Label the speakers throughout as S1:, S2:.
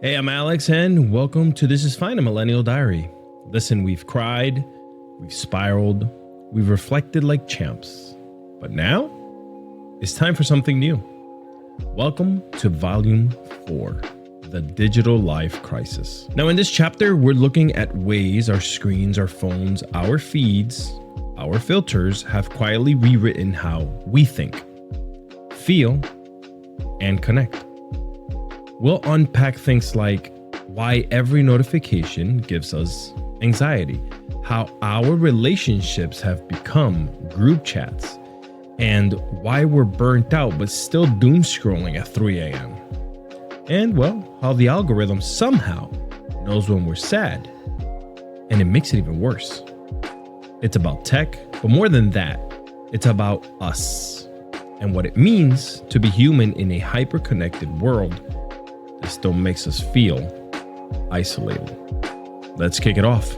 S1: Hey, I'm Alex, and welcome to This Is Fine, a Millennial Diary. Listen, we've cried, we've spiraled, we've reflected like champs. But now, it's time for something new. Welcome to Volume 4, The Digital Life Crisis. Now, in this chapter, we're looking at ways our screens, our phones, our feeds, our filters have quietly rewritten how we think, feel, and connect. We'll unpack things like why every notification gives us anxiety, how our relationships have become group chats, and why we're burnt out but still doom scrolling at 3 a.m. And well, how the algorithm somehow knows when we're sad, and it makes it even worse. It's about tech, but more than that, it's about us and what it means to be human in a hyper-connected world that still makes us feel isolated. Let's kick it off.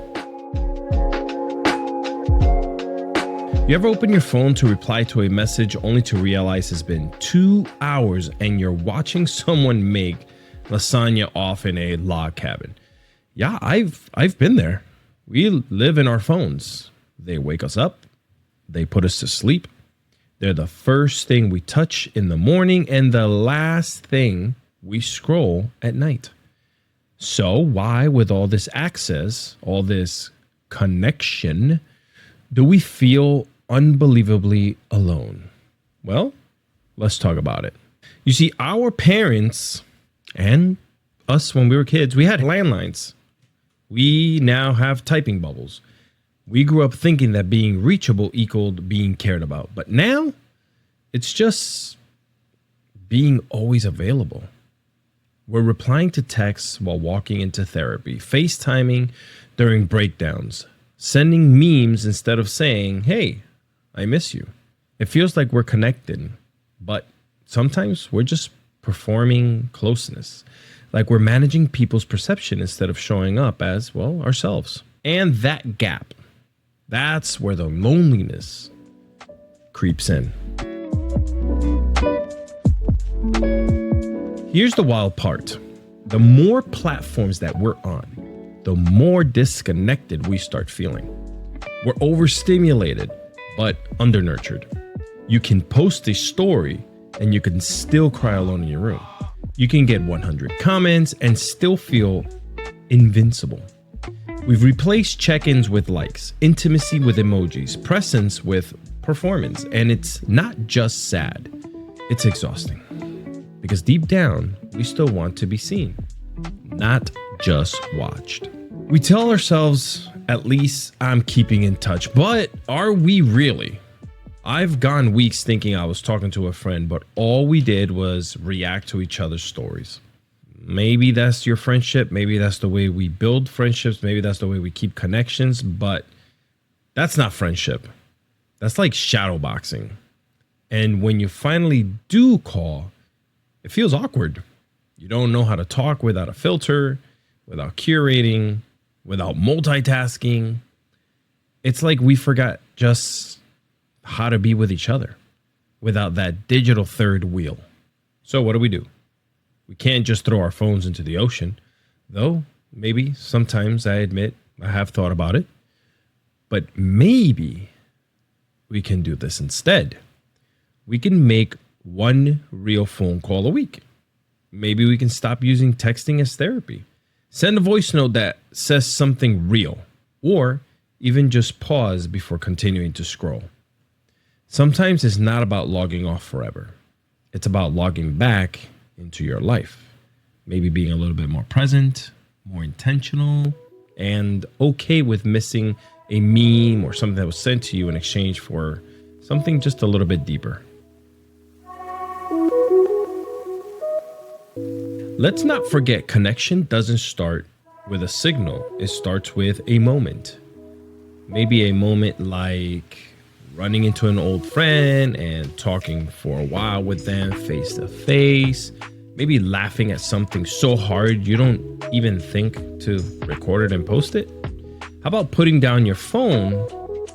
S1: You ever open your phone to reply to a message only to realize it's been 2 hours and you're watching someone make lasagna off in a log cabin? Yeah, I've been there. We live in our phones. They wake us up. They put us to sleep. They're the first thing we touch in the morning and the last thing we scroll at night. So why, with all this access, all this connection, do we feel unbelievably alone? Well, let's talk about it. You see, our parents and us when we were kids, we had landlines. We now have typing bubbles. We grew up thinking that being reachable equaled being cared about. But now it's just being always available. We're replying to texts while walking into therapy, FaceTiming during breakdowns, sending memes instead of saying, hey, I miss you. It feels like we're connected, but sometimes we're just performing closeness, like we're managing people's perception instead of showing up as, well, ourselves. And that gap, that's where the loneliness creeps in. Here's the wild part. The more platforms that we're on, the more disconnected we start feeling. We're overstimulated, but undernurtured. You can post a story and you can still cry alone in your room. You can get 100 comments and still feel invincible. We've replaced check-ins with likes, intimacy with emojis, presence with performance, and it's not just sad, it's exhausting. Because deep down, we still want to be seen, not just watched. We tell ourselves, at least I'm keeping in touch, but are we really? I've gone weeks thinking I was talking to a friend, but all we did was react to each other's stories. Maybe that's your friendship. Maybe that's the way we build friendships. Maybe that's the way we keep connections, but that's not friendship. That's like shadow boxing. And when you finally do call, it feels awkward. You don't know how to talk without a filter, without curating, without multitasking. It's like we forgot just how to be with each other without that digital third wheel. So what do? We can't just throw our phones into the ocean, though maybe sometimes I admit I have thought about it. But maybe we can do this instead. We can make one real phone call a week. Maybe we can stop using texting as therapy. Send a voice note that says something real, or even just pause before continuing to scroll. Sometimes it's not about logging off forever. It's about logging back into your life. Maybe being a little bit more present, more intentional, and okay with missing a meme or something that was sent to you in exchange for something just a little bit deeper. Let's not forget, connection doesn't start with a signal. It starts with a moment. Maybe a moment like running into an old friend and talking for a while with them face to face. Maybe laughing at something so hard you don't even think to record it and post it. How about putting down your phone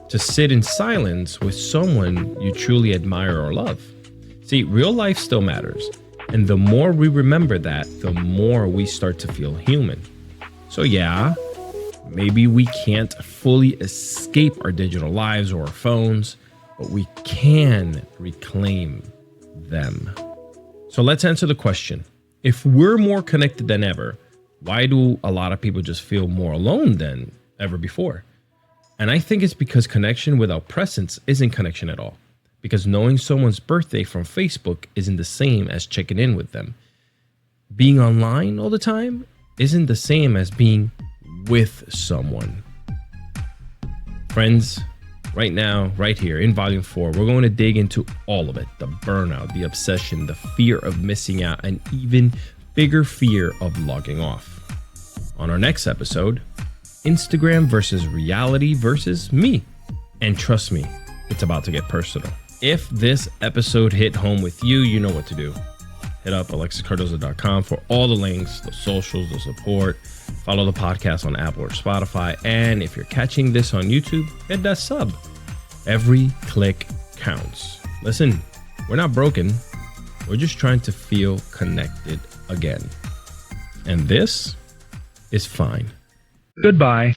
S1: to sit in silence with someone you truly admire or love? See, real life still matters. And the more we remember that, the more we start to feel human. So yeah, maybe we can't fully escape our digital lives or our phones, but we can reclaim them. So let's answer the question. If we're more connected than ever, why do a lot of people just feel more alone than ever before? And I think it's because connection without presence isn't connection at all. Because knowing someone's birthday from Facebook isn't the same as checking in with them. Being online all the time isn't the same as being with someone. Friends, right now, right here in Volume 4, we're going to dig into all of it. The burnout, the obsession, the fear of missing out, and even bigger fear of logging off. On our next episode, Instagram versus reality versus me. And trust me, it's about to get personal. If this episode hit home with you, you know what to do. Hit up alexiscardoza.com for all the links, the socials, the support. Follow the podcast on Apple or Spotify. And if you're catching this on YouTube, hit that sub. Every click counts. Listen, we're not broken. We're just trying to feel connected again. And this is fine.
S2: Goodbye.